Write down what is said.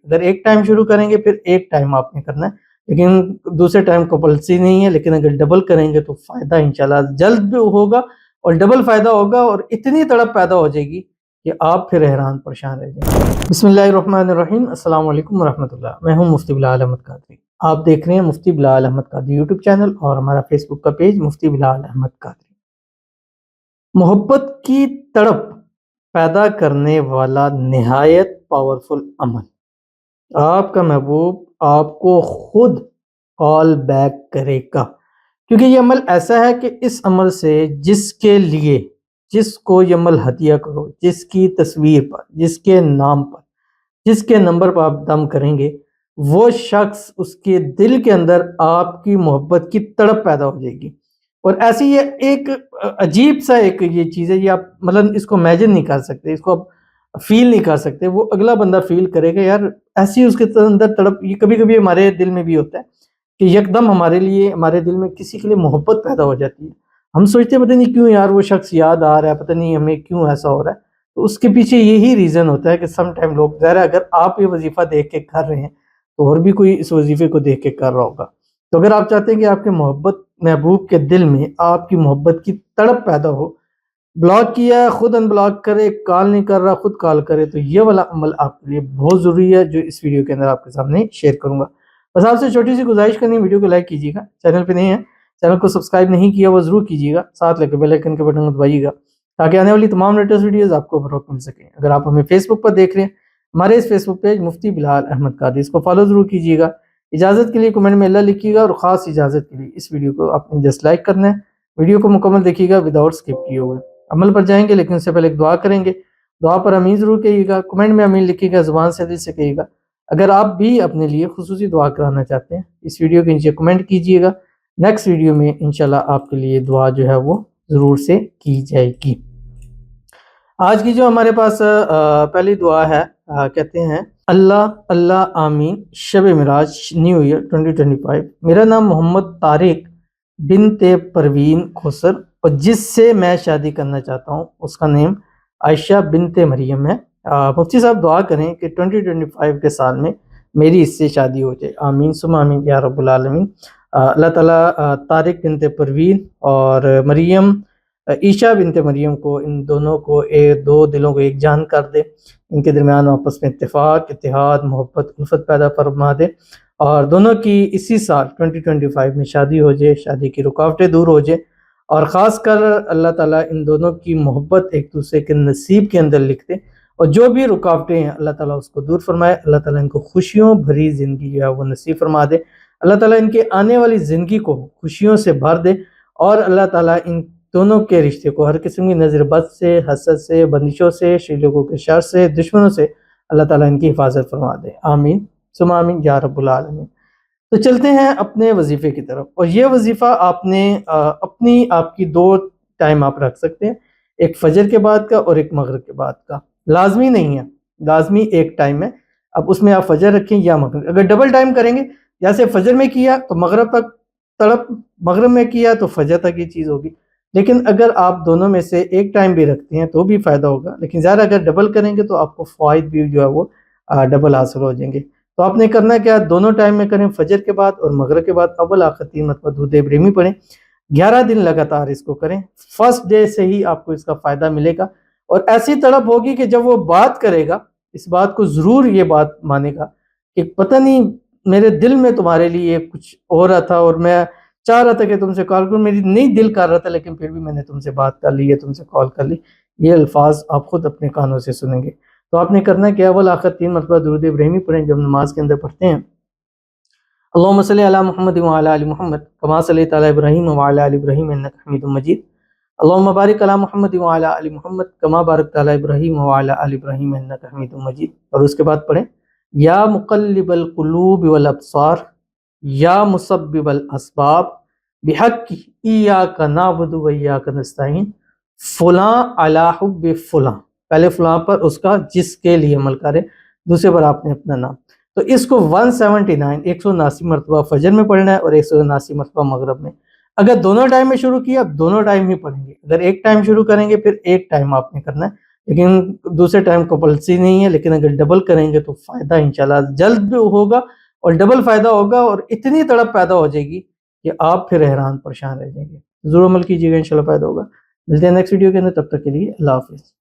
اگر ایک ٹائم شروع کریں گے پھر ایک ٹائم آپ نے کرنا ہے، لیکن دوسرے ٹائم کمپلسری نہیں ہے، لیکن اگر ڈبل کریں گے تو فائدہ انشاءاللہ جلد بھی ہوگا اور ڈبل فائدہ ہوگا، اور اتنی تڑپ پیدا ہو جائے گی کہ آپ پھر حیران پریشان رہ جائیں گے۔ بسم اللہ الرحمن الرحیم، السلام علیکم ورحمۃ اللہ، میں ہوں مفتی بلال احمد قادری، آپ دیکھ رہے ہیں مفتی بلال احمد قادری یوٹیوب چینل اور ہمارا فیس بک کا پیج مفتی بلال احمد قادری۔ محبت کی تڑپ پیدا کرنے والا نہایت پاورفل عمل، آپ کا محبوب آپ کو خود کال بیک کرے گا، کیونکہ یہ عمل ایسا ہے کہ اس عمل سے جس کے لیے جس کو یہ عمل ہدیہ کرو، جس کی تصویر پر، جس کے نام پر، جس کے نمبر پر آپ دم کریں گے، وہ شخص اس کے دل کے اندر آپ کی محبت کی تڑپ پیدا ہو جائے گی۔ اور ایسی یہ ایک عجیب سا ایک یہ چیز ہے، یہ آپ مطلب اس کو امیجن نہیں کر سکتے، اس کو آپ فیل نہیں کر سکتے، وہ اگلا بندہ فیل کرے گا یار ایسی اس کے اندر تڑپ۔ یہ کبھی کبھی ہمارے دل میں بھی ہوتا ہے کہ یکدم ہمارے دل میں کسی کے لیے محبت پیدا ہو جاتی ہے، ہم سوچتے ہیں پتہ نہیں کیوں یار وہ شخص یاد آ رہا ہے، پتہ نہیں ہمیں کیوں ایسا ہو رہا ہے۔ تو اس کے پیچھے یہی ریزن ہوتا ہے کہ سم ٹائم لوگ ظاہر ہے اگر آپ یہ وظیفہ دیکھ کے کر رہے ہیں تو اور بھی کوئی اس وظیفے کو دیکھ کے کر رہا ہوگا۔ تو اگر آپ چاہتے ہیں کہ آپ کے محبوب کے دل میں آپ کی محبت کی تڑپ پیدا ہو، بلاک کیا ہے خود ان بلاک کرے، کال نہیں کر رہا خود کال کرے، تو یہ والا عمل آپ کے لیے بہت ضروری ہے جو اس ویڈیو کے اندر آپ کے سامنے شیئر کروں گا۔ بس آپ سے چھوٹی سی گزارش کرنی ہے، ویڈیو کو لائک کیجیے گا، چینل پہ نہیں ہے چینل کو سبسکرائب نہیں کیا وہ ضرور کیجیے گا، ساتھ لے کے بیل آئکن کے بٹن کو دبائیے گا تاکہ آنے والی تمام لیٹسٹ ویڈیوز آپ کو بروقت مل سکیں۔ اگر آپ ہمیں فیس بک پر دیکھ رہے ہیں، ہمارے اس فیس بک پیج مفتی بلال احمد قادری، اس کو فالو ضرور کیجیے گا۔ اجازت کے لیے کمنٹ میں اللہ لکھیے گا، اور خاص اجازت کے لیے اس ویڈیو کو آپ نے جسٹ لائک کرنا ہے، ویڈیو کو مکمل دیکھیے گا وداؤٹ اسکپ کیے ہوئے۔ عمل پر جائیں گے لیکن اس سے پہلے ایک دعا کریں گے، دعا پر امین ضرور کہیے گا، کمنٹ میں امین لکھیے گا، زبان سے دل سے کہیے گا۔ اگر آپ بھی اپنے لیے خصوصی دعا کرانا چاہتے ہیں اس ویڈیو کے نیچے کمنٹ کیجیے گا، نیکسٹ ویڈیو میں انشاءاللہ آپ کے لیے دعا جو ہے وہ ضرور سے کی جائے گی۔ آج کی جو ہمارے پاس پہلی دعا ہے، کہتے ہیں اللہ اللہ آمین شب معراج نیو ایئر 2025۔ میرا نام محمد طارق بنت پروین کھوسر اور جس سے میں شادی کرنا چاہتا ہوں اس کا نیم عائشہ بنت مریم ہے۔ مفتی صاحب دعا کریں کہ 2025 کے سال میں میری اس سے شادی ہو جائے، آمین ثم آمین یا رب العالمین۔ اللہ تعالیٰ طارق بنت پروین اور مریم عائشہ بنت مریم کو، ان دونوں کو دو دلوں کو ایک جان کر دے، ان کے درمیان آپس میں اتفاق، اتحاد، محبت، الفت پیدا فرما دے، اور دونوں کی اسی سال 2025 میں شادی ہو جائے، شادی کی رکاوٹیں دور ہو جائے، اور خاص کر اللہ تعالیٰ ان دونوں کی محبت ایک دوسرے کے نصیب کے اندر لکھ دے، اور جو بھی رکاوٹیں ہیں اللہ تعالیٰ اس کو دور فرمائے، اللہ تعالیٰ ان کو خوشیوں بھری زندگی جو ہے وہ نصیب فرما دے، اللہ تعالیٰ ان کے آنے والی زندگی کو خوشیوں سے بھر دے، اور اللہ تعالیٰ ان دونوں کے رشتے کو ہر قسم کی نظر بد سے، حسد سے، بندشوں سے، شریکوں کے شر سے، دشمنوں سے اللہ تعالیٰ ان کی حفاظت فرما دے، آمین ثم آمین یا رب العالمین۔ تو چلتے ہیں اپنے وظیفے کی طرف، اور یہ وظیفہ آپ نے آپ کی دو ٹائم آپ رکھ سکتے ہیں، ایک فجر کے بعد کا اور ایک مغرب کے بعد کا، لازمی نہیں ہے، لازمی ایک ٹائم ہے، اب اس میں آپ فجر رکھیں یا مغرب۔ اگر ڈبل ٹائم کریں گے، جیسے فجر میں کیا تو مغرب تک تڑپ، مغرب میں کیا تو فجر تک یہ چیز ہوگی، لیکن اگر آپ دونوں میں سے ایک ٹائم بھی رکھتے ہیں تو بھی فائدہ ہوگا، لیکن زیادہ اگر ڈبل کریں گے تو آپ کو فوائد بھی جو ہے وہ ڈبل حاصل ہو جائیں گے۔ تو آپ نے کرنا کیا، دونوں ٹائم میں کریں، فجر کے بعد اور مغرب کے بعد، اول آخر 3 مرتبہ درود ابراہیمی پڑھیں، 11 دن لگاتار اس کو کریں، فرسٹ ڈے سے ہی آپ کو اس کا فائدہ ملے گا، اور ایسی تڑپ ہوگی کہ جب وہ بات کرے گا اس بات کو ضرور یہ بات مانے گا کہ پتہ نہیں میرے دل میں تمہارے لیے کچھ ہو رہا تھا، اور میں چاہ رہا تھا کہ تم سے کال کروں، میری نہیں دل کر رہا تھا، لیکن پھر بھی میں نے تم سے بات کر لی ہے، تم سے کال کر لی۔ یہ الفاظ آپ خود اپنے کانوں سے سنیں گے۔ تو آپ نے کرنا کیا، اول آخر 3 مرتبہ درود ابراہیمی پڑھیں جب نماز کے اندر پڑھتے ہیں، اللہم صلی علی محمد وعلی آل محمد کما صلیت علی ابراہیم وعلی آل ابراہیم انک حمید مجید، اللہم بارک علی محمد وعلی آل محمد کما بارکت علی ابراہیم وعلی آل ابراہیم انک حمید مجید۔ اور اس کے بعد پڑھیں یا مقلب القلوب والابصار یا مسبب الاسباب بحق ایاک نعبد و ایاک نستعین فلاں علی حب فلاں، پہلے فلاں پر اس کا جس کے لیے عمل کرے، دوسرے پر آپ نے اپنا نام۔ تو اس کو 179 مرتبہ فجر میں پڑھنا ہے اور 179 مرتبہ مغرب میں۔ اگر دونوں ٹائم میں شروع کیا دونوں ٹائم ہی پڑھیں گے، اگر ایک ٹائم شروع کریں گے پھر ایک ٹائم آپ نے کرنا ہے، لیکن دوسرے ٹائم کمپلسری نہیں ہے، لیکن اگر ڈبل کریں گے تو فائدہ انشاءاللہ جلد بھی ہوگا اور ڈبل فائدہ ہوگا، اور اتنی تڑپ پیدا ہو جائے گی کہ آپ پھر حیران پریشان رہ جائیں گے۔ ضرور عمل کیجیے گا، انشاءاللہ فائدہ ہوگا۔ ملتے ہیں نیکسٹ ویڈیو کے اندر، تب تک کے لیے اللہ حافظ۔